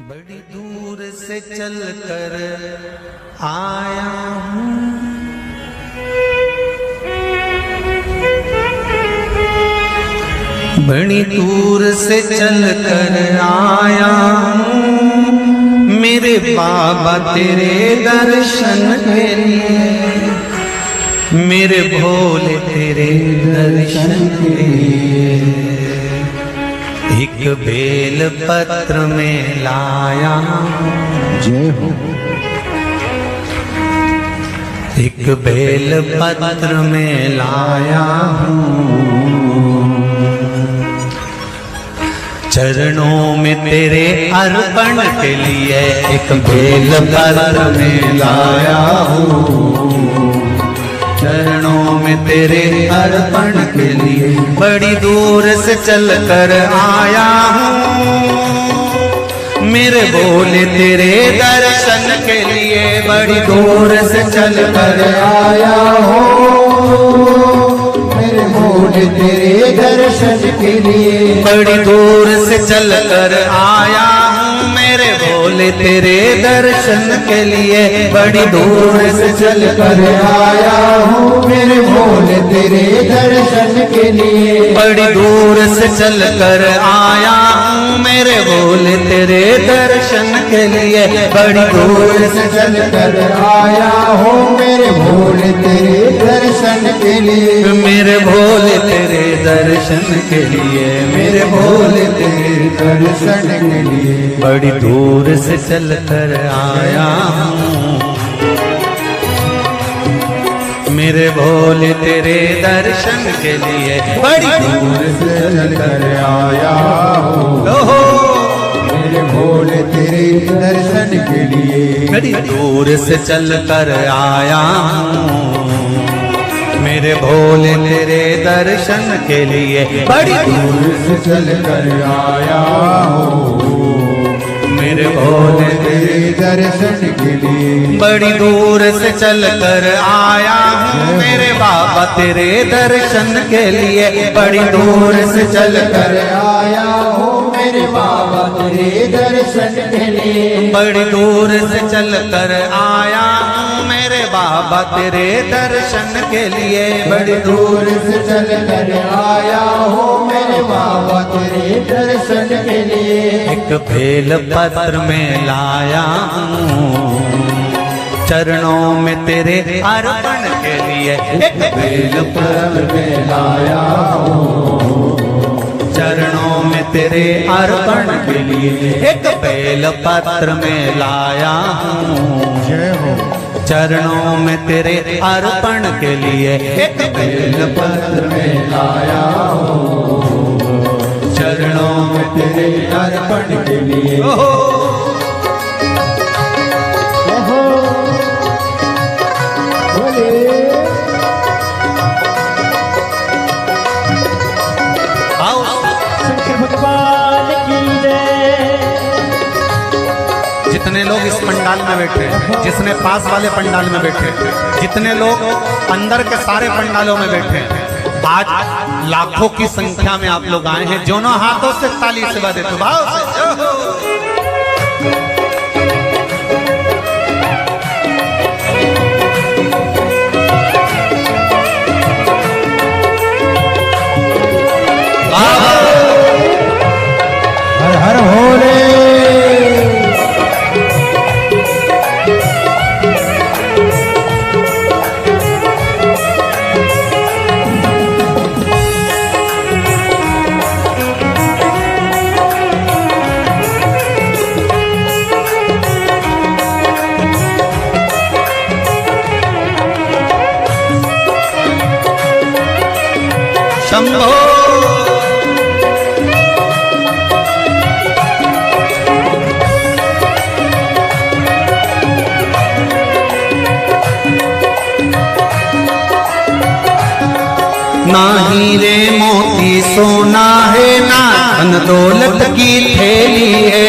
बड़ी दूर से चल कर आया हूँ, बड़ी दूर से चल कर आया हूँ, मेरे बाबा तेरे दर्शन के लिए, मेरे भोले तेरे दर्शन के लिए। एक बेल पत्र में लाया जय हो। एक बेल पत्र में लाया हूँ, चरणों में तेरे अर्पण के लिए एक बेल पत्र में लाया हूँ, चरणों में तेरे अर्पण के लिए बड़ी दूर से चल कर आया हूँ, मेरे भोले तेरे दर्शन के लिए बड़ी दूर से चल कर आया हूँ, मेरे भोले तेरे दर्शन के लिए बड़ी दूर से चल कर आया हूँ, मेरे भोले तेरे दर्शन के लिए बड़ी दूर से चल कर आया हूँ, मेरे भोले तेरे दर्शन के लिए बड़ी दूर से चल कर आया हूँ, मेरे भोले तेरे दर्शन के लिए बड़ी दूर से चल कर आया हूँ, मेरे भोले तेरे दर्शन के लिए मेरे भोले तेरे दर्शन के लिए मेरे भोले तेरे दर्शन के लिए बड़ी दूर से चल कर आया हूँ, मेरे भोले तेरे दर्शन के लिए बड़ी दूर से चल कर आया हूँ, ओहो मेरे भोले तेरे दर्शन के लिए बड़ी दूर से चल कर आया हूँ, मेरे भोले तेरे दर्शन के लिए बड़ी दूर से चल कर आया हूँ, मेरे भोले तेरे दर्शन के लिए बड़ी दूर से चल कर आया हूँ, मेरे बाबा तेरे दर्शन के लिए बड़ी दूर से चल कर आया हूँ, मेरे बाबा तेरे दर्शन के लिए बड़ी दूर से चल कर आया हूँ, मेरे बाबा तेरे दर्शन के लिए बड़ी दूर से चल कर आया हूँ, मेरे बाबा तेरे दर्शन के लिए एक बेल पत्र में लाया हूँ, चरणों में तेरे अर्पण के लिए एक बेल पत्र में लाया हूँ, चरणों में तेरे अर्पण के लिए एक बेल पत्र में लाया हूँ, जय हो। चरणों में तेरे अर्पण के लिए एक बेल पत्र में लाया हूँ, चरणों में तेरे अर्पण के लिए जितने लोग इस पंडाल में बैठे, जिसने पास वाले पंडाल में बैठे, जितने लोग अंदर के सारे पंडालों में बैठे, आज लाखों की संख्या में आप लोग आए हैं, दोनों हाथों से ताली से बजा देते भाव से। हर हर भोले शंभो ना हीरे मोती सोना है, ना धन दौलत की थैली है,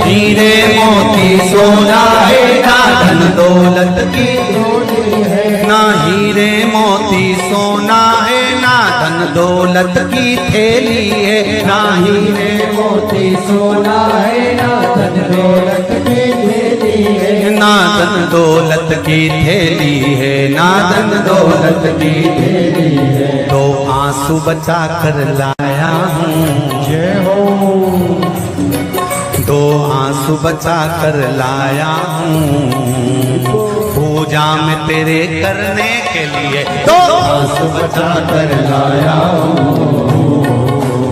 हीरे मोती सोना है, ना धन दौलत की थैली है, ना हीरे मोती सोना है, ना धन दौलत की थैली है, ना हीरे मोती सोना है, ना धन धन दौलत की थैली है, ना धन दौलत की थैली है। दो आंसू बचा कर लाया हूँ, जय हो। दो आंसू बचा कर लाया हूँ, पूजा में तेरे करने के लिए। दो आंसू बचा कर लाया हूँ,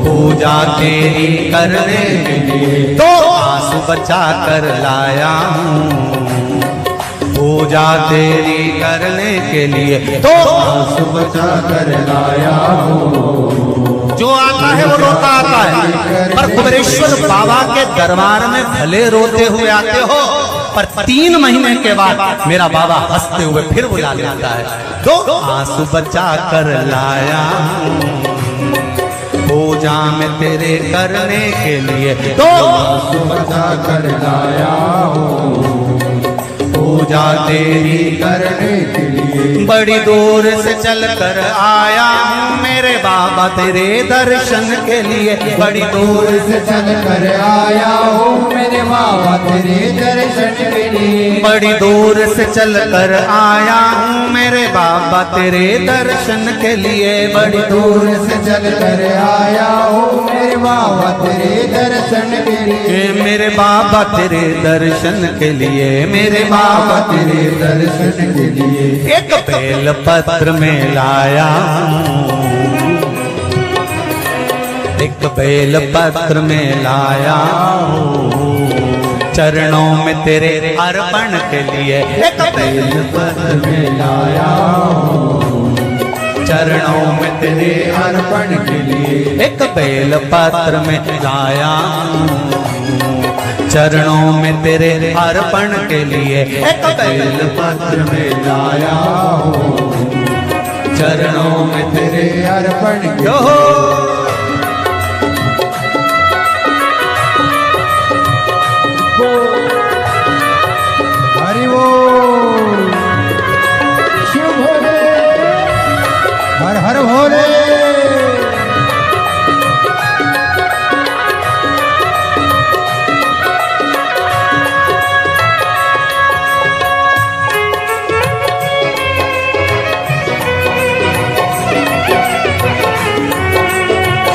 पूजा तेरी करने के लिए। दो आंसू बचा कर लाया हूँ, पूजा तेरी करने के लिए। दो आंसू बचा कर लाया हूँ। जो आता है वो रोता आता है, पर कुबेरेश्वर बाबा के दरबार में भले रोते हुए आते हो, पर 3 महीने के बाद मेरा बाबा हंसते हुए फिर बुला लेता है। दो आंसू बचा कर लाया हूँ, पूजा में तेरे करने के लिए। दो आंसू बचा कर लाया हूँ, पूजा तेरी करने के लिए। बड़ी दूर से चल कर आया हूँ मेरे बाबा तेरे दर्शन के लिए। बड़ी दूर से चल कर आया हूँ मेरे बाबा तेरे दर्शन के लिए। बड़ी दूर से चल कर आया हूँ मेरे बाबा तेरे दर्शन के लिए। बड़ी दूर से चल कर आया हूँ मेरे बाबा तेरे दर्शन के लिए। मेरे बाबा तेरे दर्शन के लिए, मेरे बाबा तेरे दर्शन के लिए। एक बेल पत्र में लाया हूँ, एक बेल पत्र में लाया हूँ, चरणों में तेरे अर्पण के लिए। एक बेल पत्र में लाया हूँ, चरणों में तेरे अर्पण के लिए। एक बेल पत्र में लाया हूँ, चरणों में तेरे अर्पण के लिए। एक बेल पत्र में लाया हूँ, चरणों में तेरे अर्पण के लिए। हरि बोल, शिव भोले, हर हर भोले।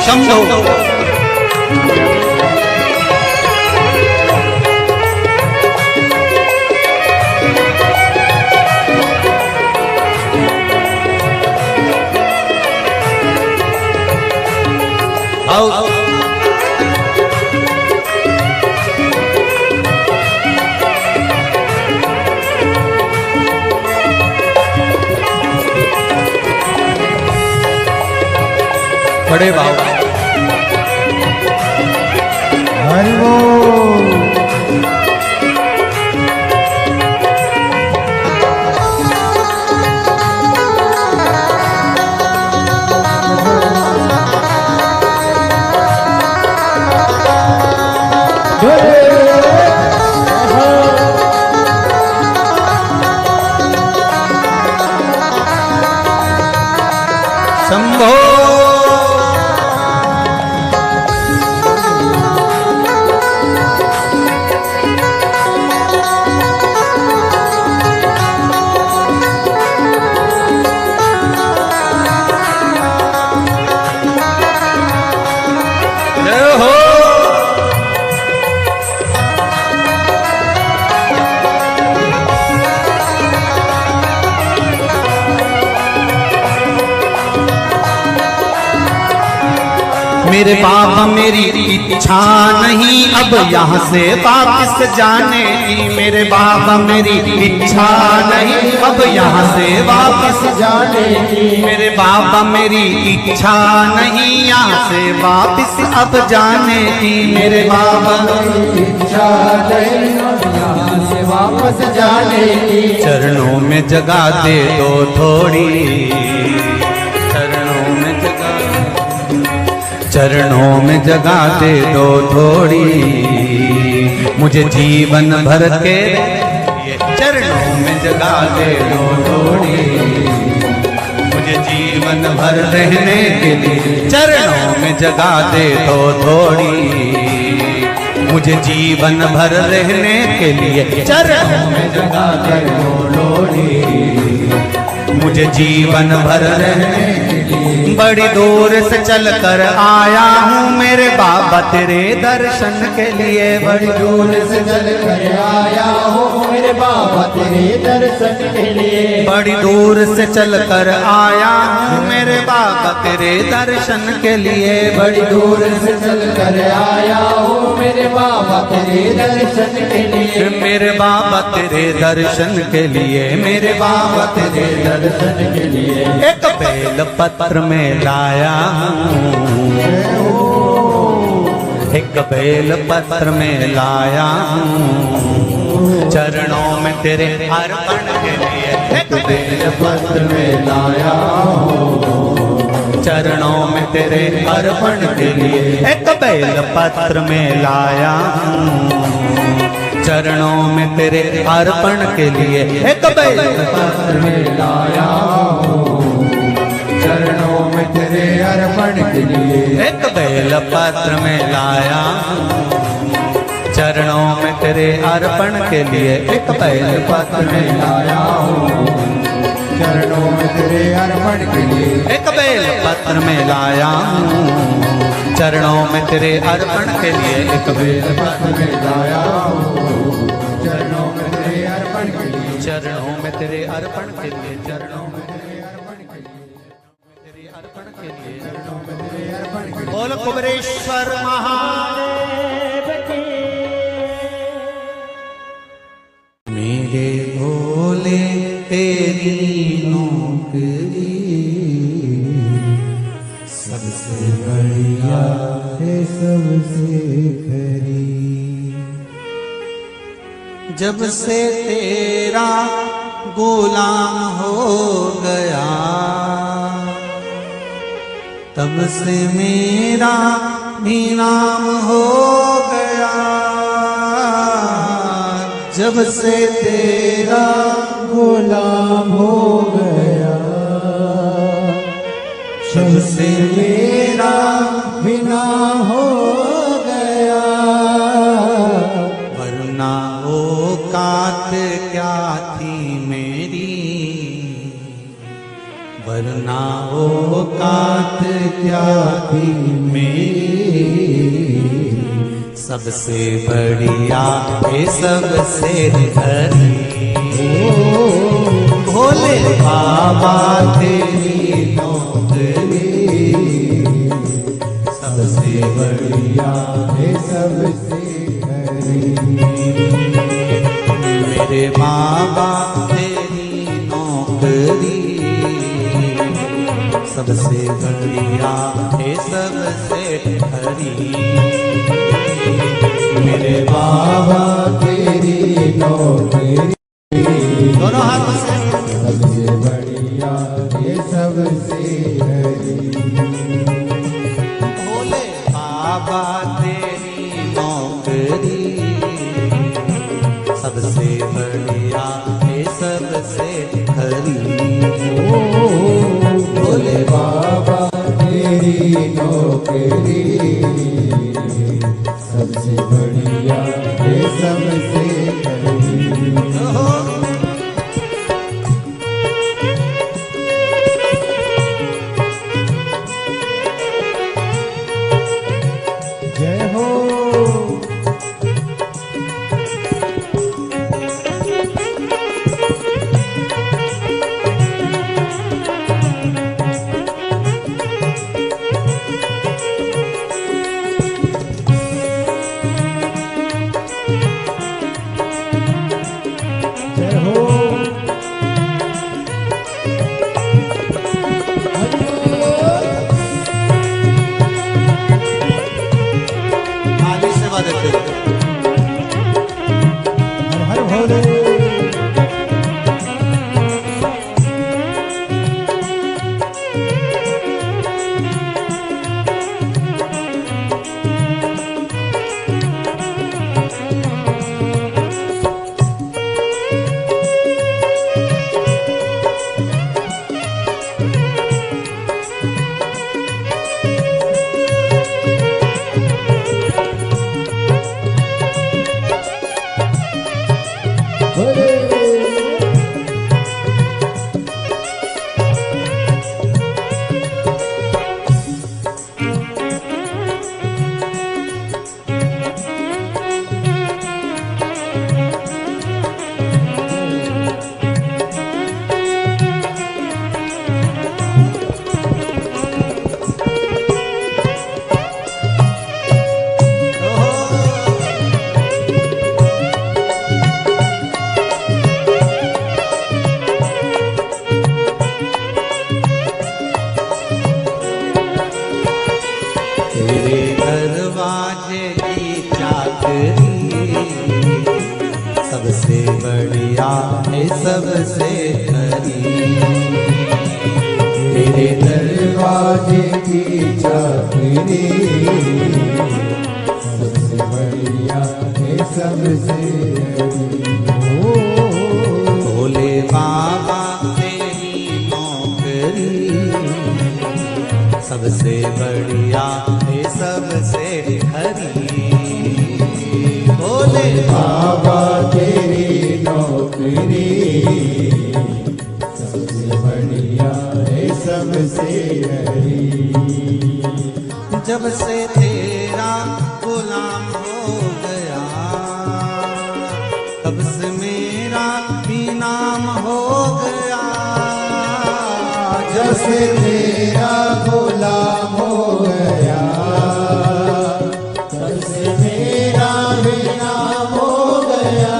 शंभो बड़े बाबा हरि बोल। शंभो मेरे बाबा मेरी इच्छा नहीं अब यहाँ से वापस जाने की। मेरे बाबा मेरी इच्छा नहीं अब यहाँ से वापस जाने की। मेरे बाबा मेरी इच्छा नहीं यहाँ से वापस अब जाने की। मेरे बाबा इच्छा नहीं यहाँ से वापस जाने की। चरणों में जगह दे दो थोड़ी, चरणों में जगह, चरणों में जगह दे दो थोड़ी, मुझे जीवन भर के चरणों में जगह दे दो थोड़ी, मुझे जीवन भर रहने के लिए चरणों में जगह दे दो थोड़ी, मुझे जीवन भर रहने के लिए चरणों में जगा कर लोड़ी, मुझे जीवन भर रहने के लिए बड़ी दूर से चल कर आया हूँ मेरे बाबा तेरे दर्शन के लिए। बड़ी दूर से चल कर आया हूँ मेरे बाबा तेरे दर्शन के लिए। बड़ी दूर से चल कर आया हूँ मेरे बाबा तेरे दर्शन के लिए। बड़ी दूर से चल कर आया हूँ मेरे बाबा तेरे दर्शन के लिए। मेरे बाबा तेरे दर्शन के लिए, मेरे बाबा तेरे दर्शन के लिए एक बेल पत्र में लाया हूँ, एक बेल पत्र में लाया हूँ चरणों में तेरे अर्पण के लिए। एक बेल पत्र में लाया हूँ चरणों में तेरे अर्पण के लिए। एक बेल पत्र में लाया हूँ चरणों में तेरे अर्पण के लिए। एक बेल पत्र में लाया हूँ चरणों में तेरे अर्पण के लिए। एक बेल पत्र में लाया चरणों में तेरे अर्पण के लिए। एक बेल पत्र में लाया हूँ चरणों में तेरे अर्पण के लिए। एक बेल पत्र में लाया हूँ चरणों में तेरे अर्पण के लिए। एक बेल पत्र में लाया हूँ चरणों में तेरे अर्पण के लिए। चरणों में तेरे अर्पण के लिए। चरणों में तेरे अर्पण के लिए। तेरे अर्पण के लिए। चरणों में तेरे अर्पण के लिए। बोल कुबेरेश्वर महादेव की। मेरे भोले तेरी नौकरी सबसे बढ़िया है सबसे खरी। जब से तेरा गुलाम हो गया तब से मेरा भी नाम हो गया। जब से तेरा गुलाम हो गया जब से मेरा बिना हो गया। वरना औकात क्या थी मेरी, वरना औकात क्या थी मेरी। सबसे बढ़िया है सबसे हरी। भोले बाबा तेरी नौकरी सबसे बढ़िया है सबसे खरी। मेरे बाबा तेरी नौकरी सबसे बढ़िया है सबसे हरी। मेरे बाबा तेरी नौकरी दोनों हाथों से सबसे बढ़िया है सबसे हरी। भोले बाबा तेरी नौकरी सबसे बढ़िया है सबसे हरी। भोले बाबा तेरी नौकरी सबसे बढ़िया है सबसे खरी। जय हो तेरे दरवाजे की चाकरी सबसे बढ़िया है सबसे खरी। तेरे दरवाजे की चाकरी सबसे बढ़िया है सबसे भोले बाबा तेरी नौकरी सबसे बढ़िया है सबसे खरी। भोले बाबा तेरी नौकरी सबसे बढ़िया है सबसे हरी। जब से तेरा गुलाम हो गया तब से मेरा भी नाम हो गया। जब से तेरा गुलाम हो गया तब से मेरा भी नाम हो गया।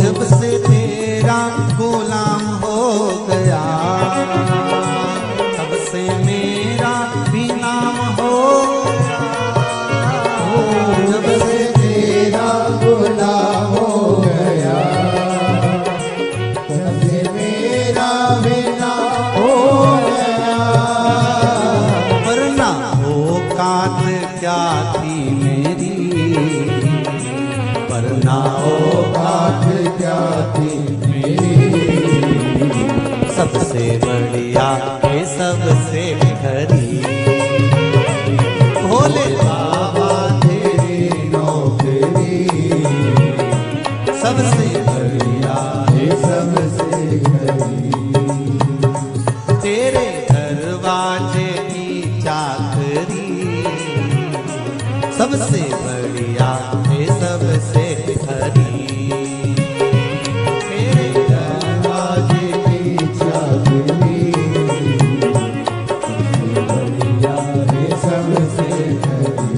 जब से तेरा गुलाम हो गया तब से मेरा भी नाम हो गया। जब से तेरा गुलाम हो गया तब से मेरा भी नाम हो गया। वरना औकात क्या थी मेरी, वरना औकात क्या थी मेरी, सबसे बढ़िया है सबसे खरी। भोले बाबा तेरी नौकरी सबसे बढ़िया है सबसे खरी। तेरे दरवाजे की चाकरी सबसे बढ़िया है सबसे खरी। तेरे दरवाजे की चाकरी सबसे बढ़िया है सबसे खरी।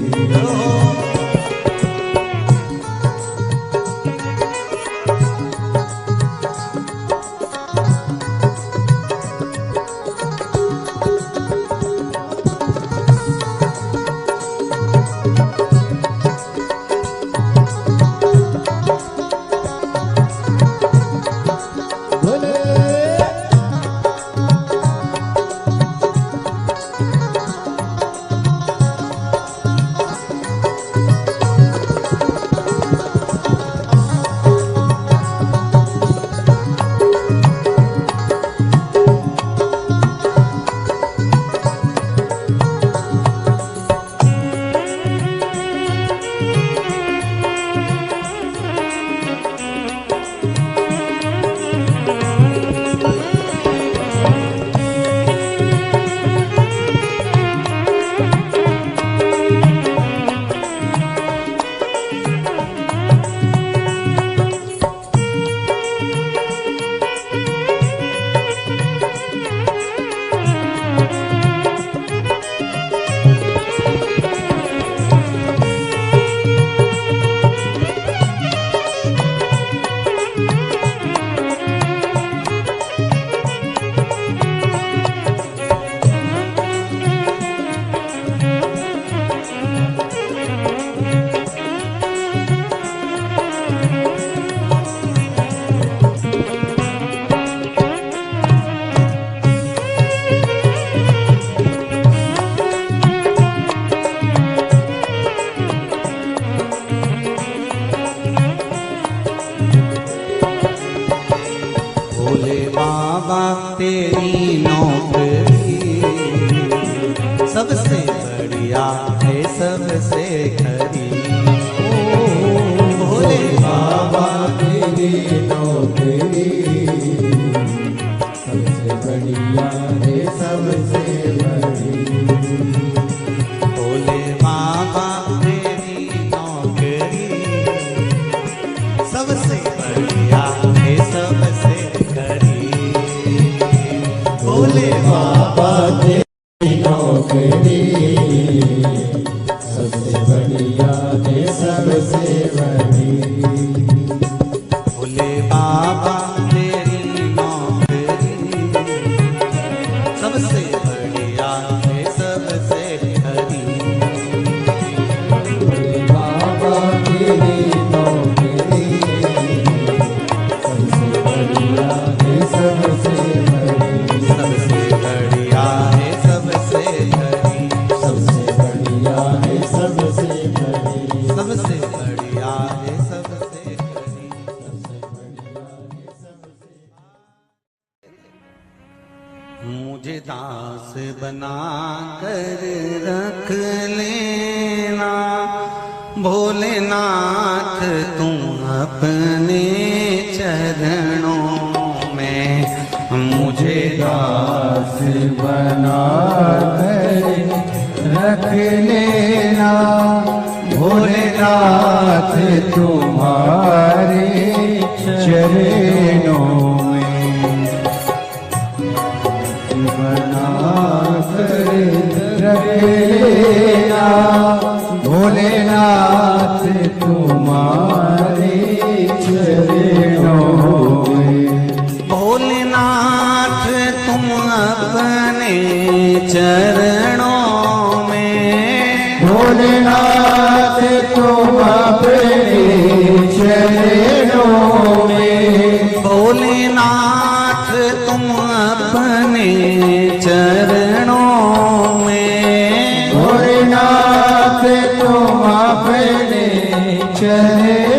भोले बाबा तेरी नौकरी सबसे बढ़िया है सबसे खरी। भोले बाबा नौकरी सबसे बढ़िया है सबसे बड़ी। भोले बाबा तेरी नौकरी सबसे बढ़िया है सबसे खरी। भोले बाबा तेरी नौकरी सबसे बढ़िया है सबसे बड़ी। भोले बाबा तेरी नौकरी सबसे बढ़िया है सबसे खरी। भोले बाबा तेरी नौकरी सबसे बढ़िया है सबसे बड़ी। सबसे बढ़िया है सबसे खरी। सबसे बढ़िया है सबसे बड़ी। सबसे बढ़िया है सबसे खरी। मुझे दास बना कर रख लेना भोलेनाथ तुम अपने चरणों में। मुझे दास बना कर रख लेना भोलेनाथ तुम्हारे चरणों में। बना कर रख लेना भोलेनाथ तुम्हारे चरणों में। भोलेनाथ तुम अपने चरणों में। भोलेनाथ तुम अपने चरणों में। भोलेनाथ तुम अपने चरणों में। भोलेनाथ तुम अपने चरणों में।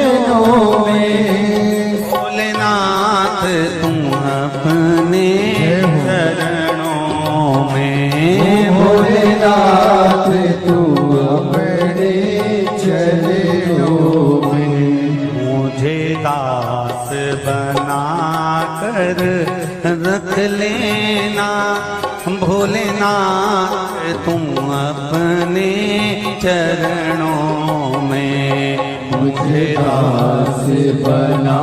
भोलेनाथ तुम अपने चरणों में। भोलेनाथ तुम अपने चरणों में। मुझे दास बना कर रख लेना भोलेनाथ तुम अपने चरणों में। मुझे दास बना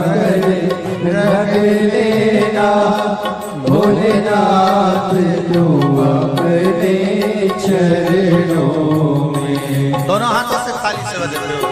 कर रख लेना भोलेनाथ तुम अपने चरणों में। दोनों हाथों से ताली से बजाते हो।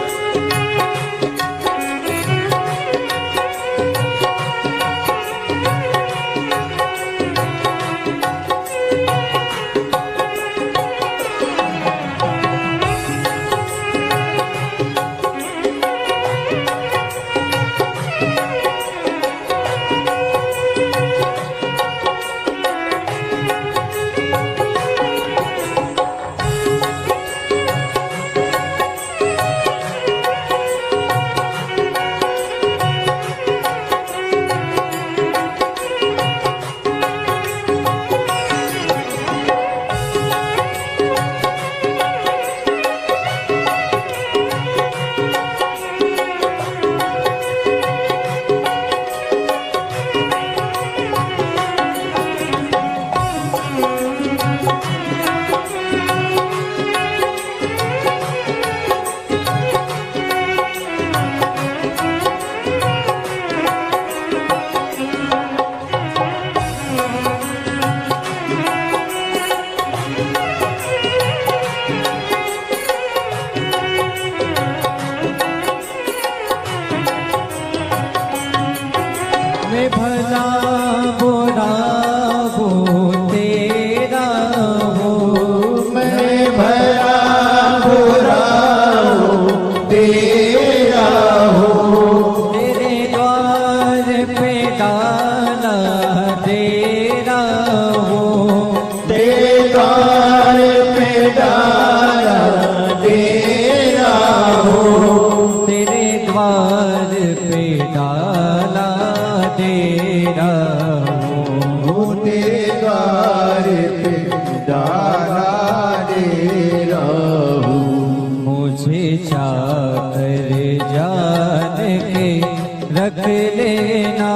रख लेना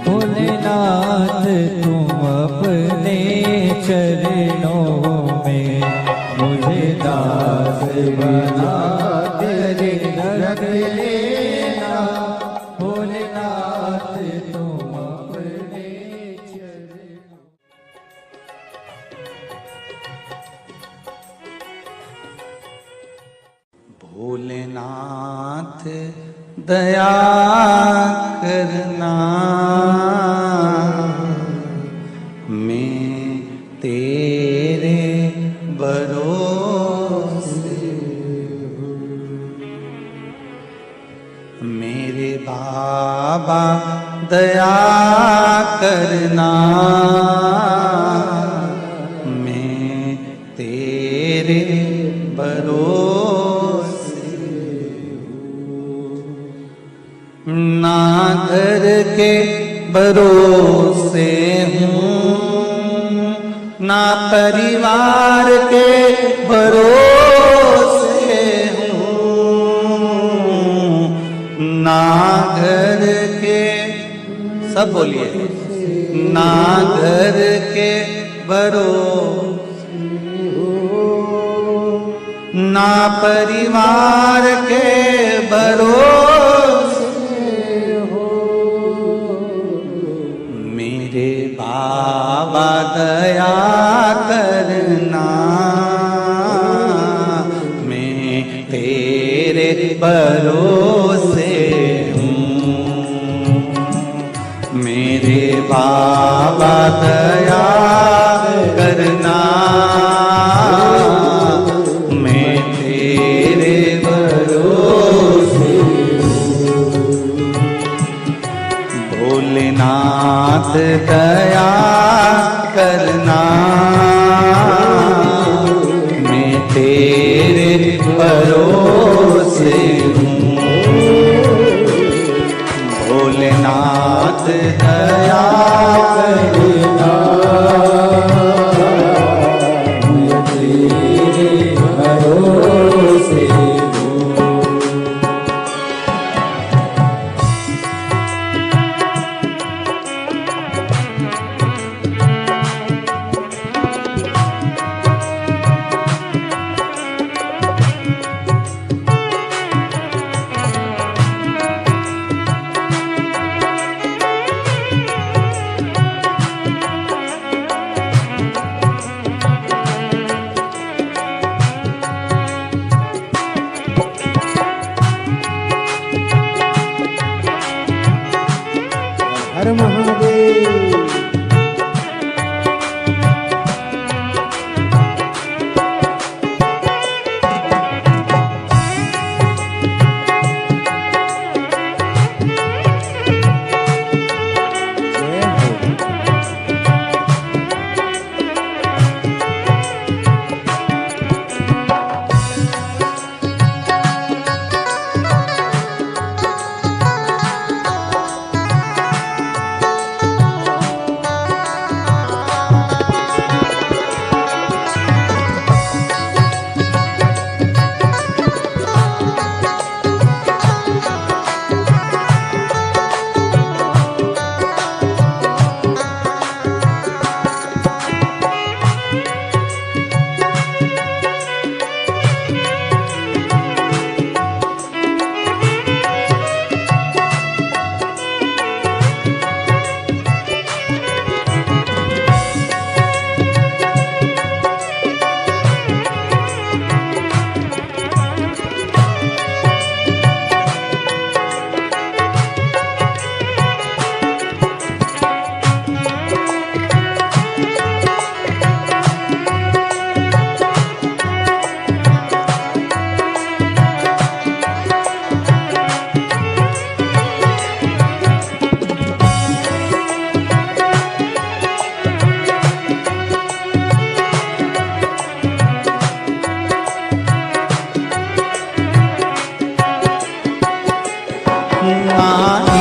भोलेनाथ तुम अपने चरणों में, मुझे दास बना तेरे रख लेना भोलेनाथ तुम अपने चरणों। भोलेनाथ दया करना, मैं तेरे भरोसे हूँ। मेरे बाबा दया करना, मैं तेरे भरोसे ना घर के भरोसे हूँ, ना परिवार के भरोसे हूँ, ना घर के, सब बोलिए, ना घर के भरोसे हूँ, ना परिवार के भरोसे हो। मेरे बाबा दया करना, मैं तेरे भरोसे हूँ। मेरे बाबा दया करना, मैं तेरे भरोसे हूँ। भोलेनाथ दया करना, मैं तेरे भरोसे हूँ। भोलेनाथ दया करना, मैं तेरे भरोसे हूँ। हर महादेव।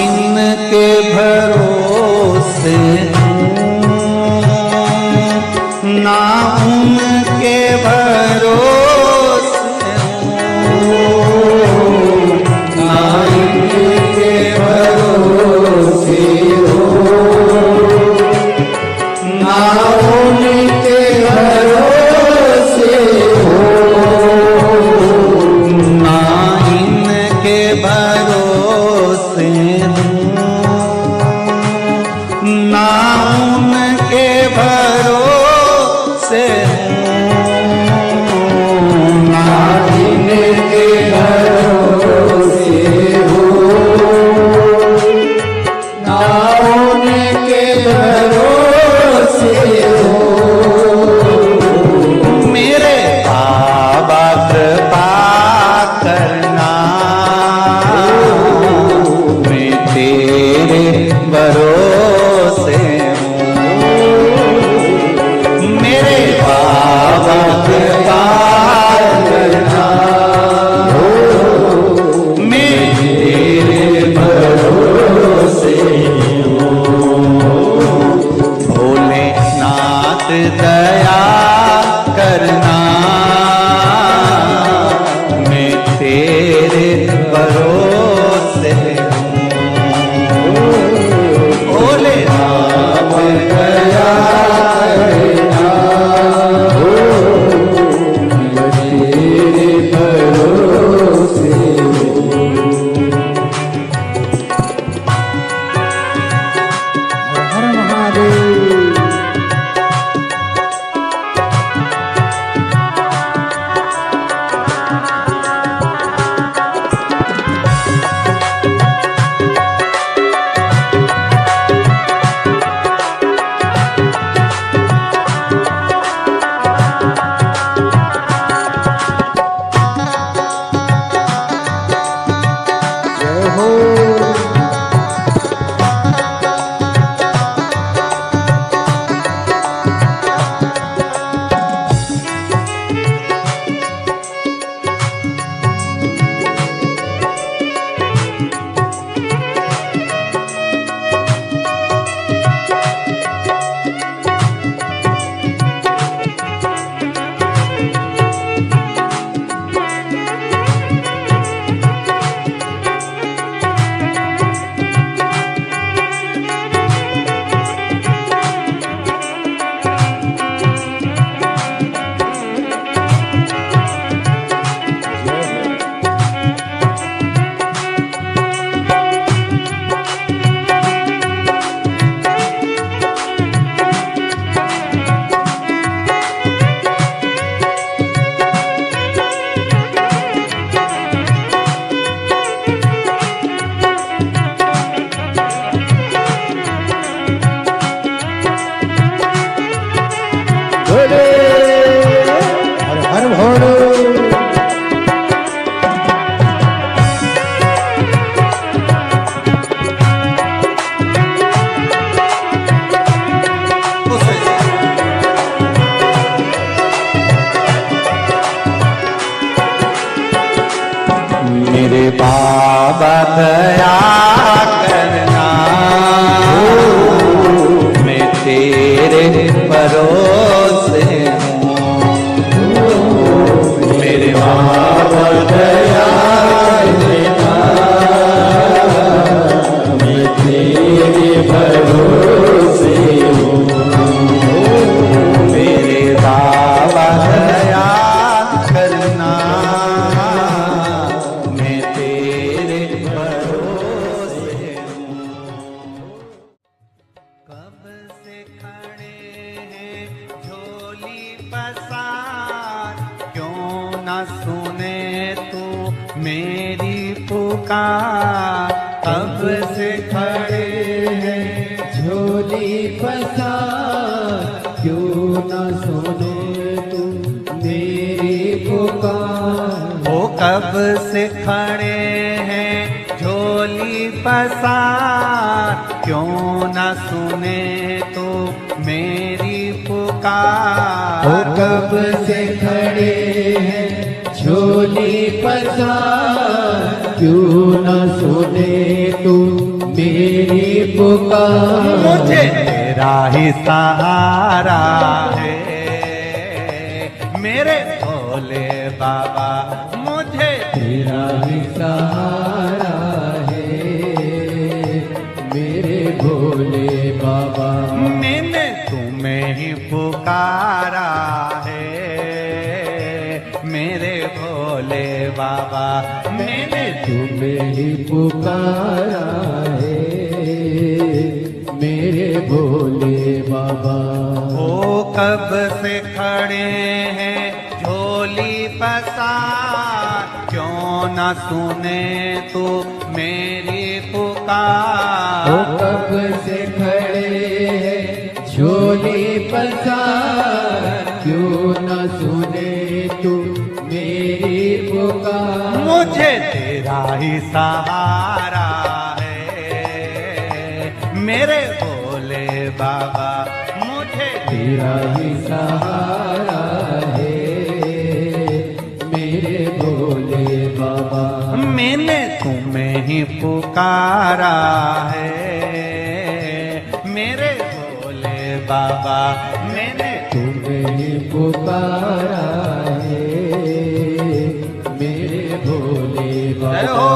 इनके भरोसे ना उनके भरोसे ना इनके भरोसे मेरे बाबा दया करना, मैं तेरे भरोसे हूँ। मेरे बाबा दया करना, मैं तेरे भरोसे हूँ। मेरे बाबा दया करना, मैं तेरे भरोसे हूँ। कब से खड़े हैं झोली पसार, क्यों न सुने तू मेरी पुकार। कब से खड़े हैं झोली पसार, क्यों न सुने तू मेरी पुकार। वो कब से खड़े हैं झोली पसार, क्यों न सुने तो मेरी पुकार। वो कब से खड़े हैं झोली पसार, क्यों न सुने तू मेरी पुकार। मुझे तेरा ही सहारा है मेरे भोले बाबा, मुझे तेरा ही सहारा है मेरे भोले बाबा। मैंने तुम्हें ही पुकारा है मेरे भोले बाबा। मैंने तुम्हें ही पुकारा है मेरे भोले बाबा। वो कब से खड़े हैं झोली पसार, क्यों न सुने तो मेरी पुकार। वो कब से खड़े हैं झोली पसार, क्यों न सुने तू मेरी पुकार। मुझे तेरा ही सहारा है मेरे भोले बाबा, मुझे तेरा ही सहारा है मेरे भोले बाबा। मैंने तुम्हें ही पुकारा है मेरे भोले बाबा। मैंने तुम्हें ही पुकारा है मेरे भोले जय बाबा। हो।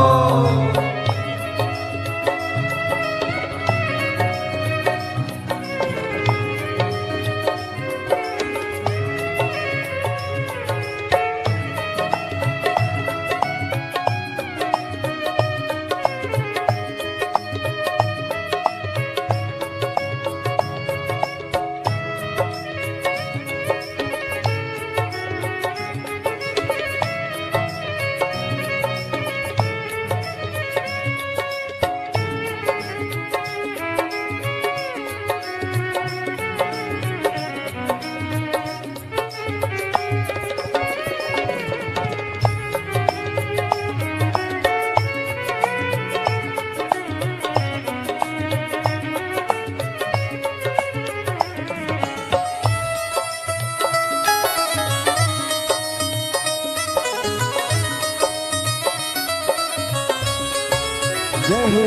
जय हो।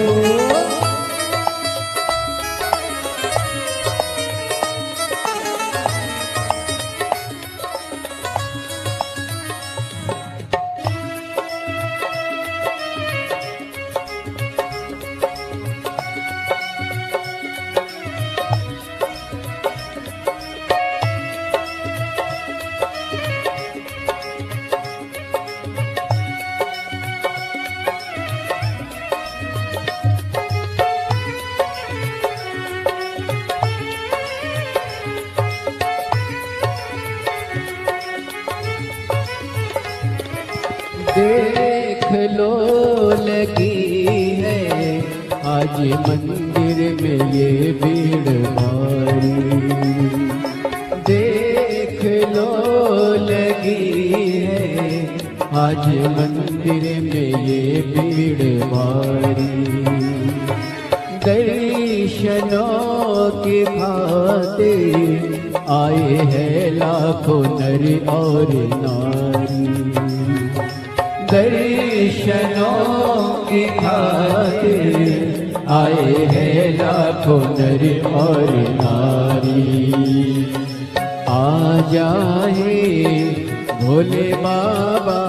देख लो लगी है आज मंदिर में ये भीड़ भारी। देख लो लगी है आज मंदिर में ये भीड़ भारी। दर्शनों की खातिर आए हैं लाखों नर और नारी। दर्शनों की खातिर आए हैं लाखों नर और नारी। आ जाए भोले बाबा,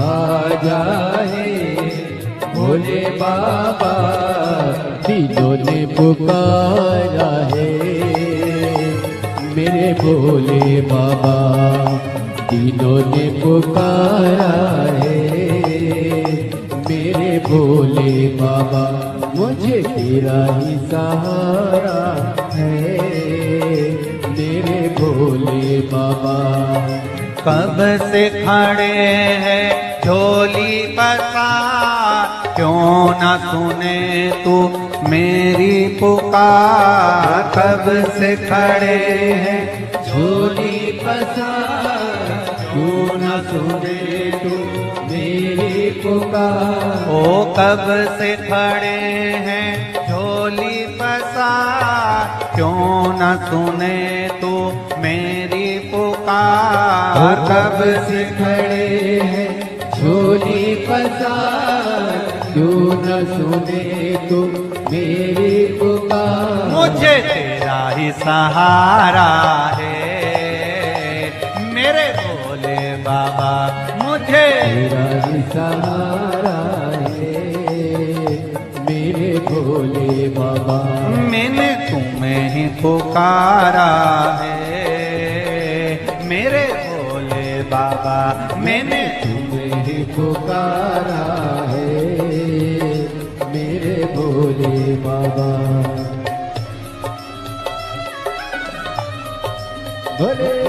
आ जाए भोले बाबा, दिलों ने पुकारा है मेरे भोले बाबा। दिलों ने पुकारा है मेरे भोले बाबा। मुझे तेरा ही सहारा है मेरे भोले बाबा। कब से खड़े हैं झोली पसार, क्यों न सुने तू मेरी पुकार। कब से खड़े हैं झोली पसार, क्यों न सुने तू मेरी पुकार। ओ कब से खड़े हैं झोली पसार, क्यों न सुने तू मेरी पुकार। कब से खड़े हैं झोली पसार, क्यों न सुने तू मेरी पुकार। मुझे तेरा ही सहारा है मेरे भोले बाबा। मुझे तेरा ही सहारा है मेरे भोले बाबा। मैंने तुम्हें ही पुकारा है मेरे भोले बाबा। मैंने तुम्हें ही पुकारा है मेरे भोले बाबा। भोले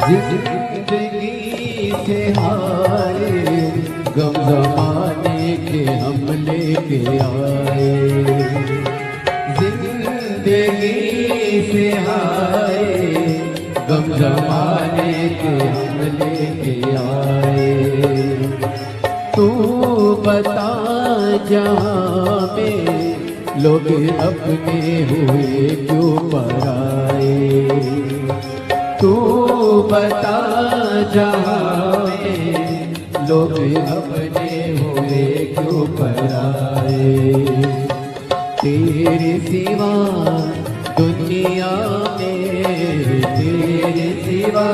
जिंदगी से हारे गम जमाने के हम लेके आए। जिंदगी से हाय गम जमाने के हम लेके आए। तू बता जहाँ में लोग अपने हुए क्यों पराए। तू बता जहाँ में लोग अपने हुए क्यों पराए। तेरे सिवा दुनिया में, तेरे सिवा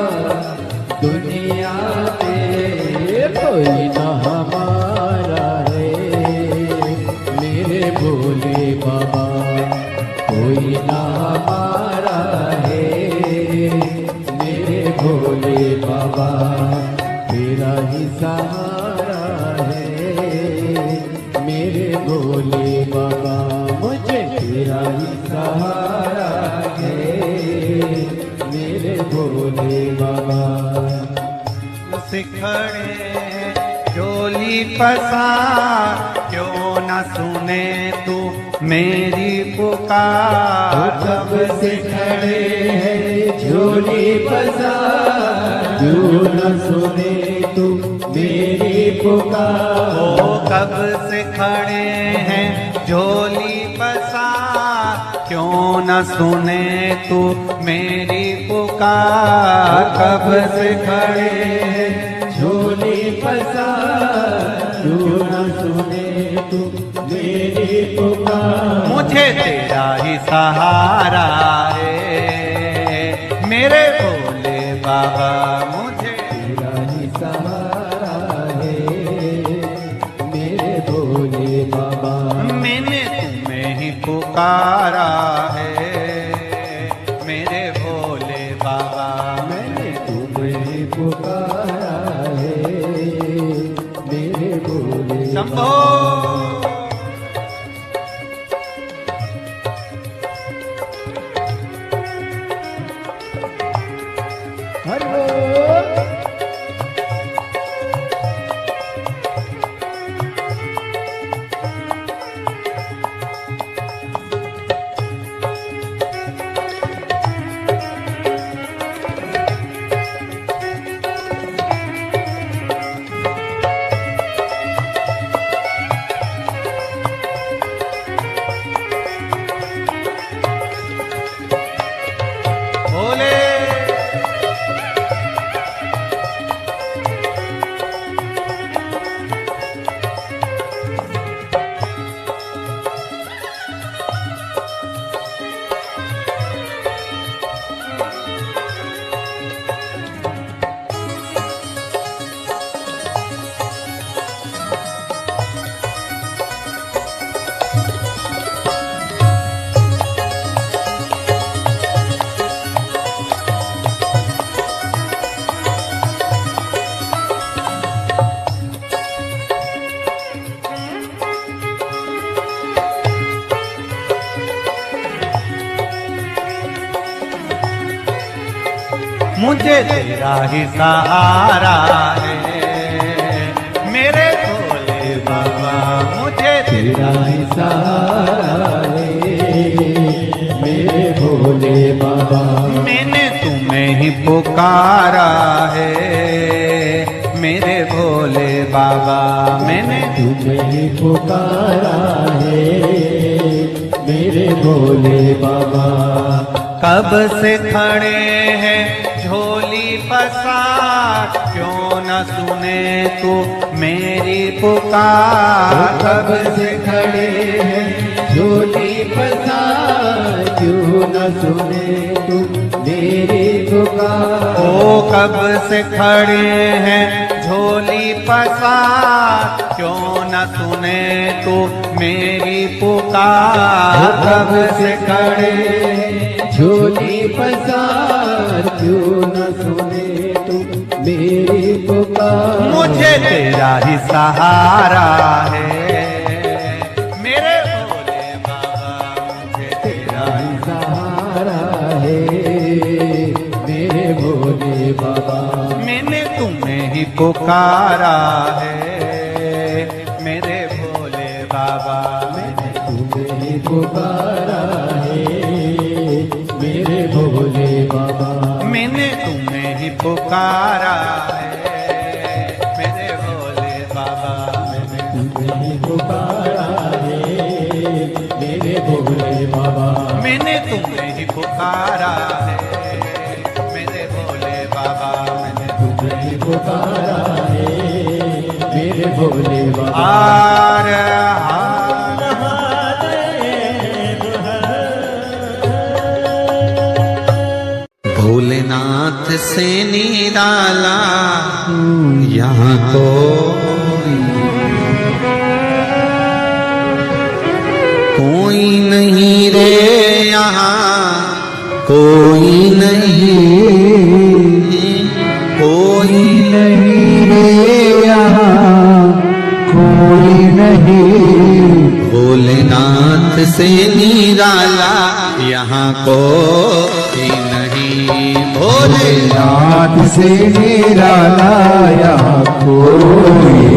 दुनिया में कोई ना हमारा है मेरे भोले बाबा, कोई ना हमारा है मेरे भोले बाबा। तेरा ही सहारा है मेरे भोले बाबा, मुझे तेरा ही सहारा है मेरे भोले बाबा। सिखड़े चोली पसार क्यों न सुने तू मेरी पुकार। कब से खड़े हैं झोली पसार क्यों न सुने तू मेरी पुकार। ओ कब से खड़े हैं झोली पसार क्यों न सुने तू मेरी पुकार। कब से खड़े हैं झोली पसार क्यों न सुने तू मेरी पुकार। मुझे तेरा ही सहारा है मेरे भोले बाबा, मुझे तेरा ही सहारा है मेरे भोले बाबा। मैंने तुम्हें ही पुकारा है मेरे भोले बाबा। मैंने तुम्हें पुकारा है मेरे भोले शंभो हरि भोले मुझे तेरा ही सहारा है मेरे भोले बाबा। मुझे तेरा ही सहारा है मेरे भोले बाबा। मैंने तुम्हें ही पुकारा है मेरे भोले बाबा। मैंने तुम्हें ही पुकारा है मेरे भोले बाबा। कब से खड़े हैं झोली पसार क्यों न सुने तू मेरी पुकार। कब से खड़े हैं झोली पसार क्यों न सुने तू मेरी पुकार। ओ कब से खड़े हैं झोली पसार क्यों न सुने तू मेरी पुकार। कब से खड़े हैं झोली पसार क्यों न सुने तू मेरी पुकार। मुझे तेरा ही सहारा है मेरे भोले बाबा। मुझे तेरा ही सहारा है मेरे भोले बाबा। मैंने तुम्हें ही पुकारा है मेरे भोले बाबा। मैंने तुम्हें ही पुकारा है मेरे पुकारा है मेरे भोले बाबा। मैंने तुम्हें पुकारा है मेरे भोले बाबा। मैंने तुम्हें ही पुकारा है मेरे भोले बाबा। मैंने तुम्हें पुकारा है मेरे भोले बाबा। हार भोलेनाथ से निराला यहाँ कोई नहीं रे, यहाँ कोई नहीं, कोई नहीं रे यहाँ कोई नहीं। भोलेनाथ से निराला यहाँ कोई नहीं। भोलेनाथ नाथ से निराला यहाँ कोई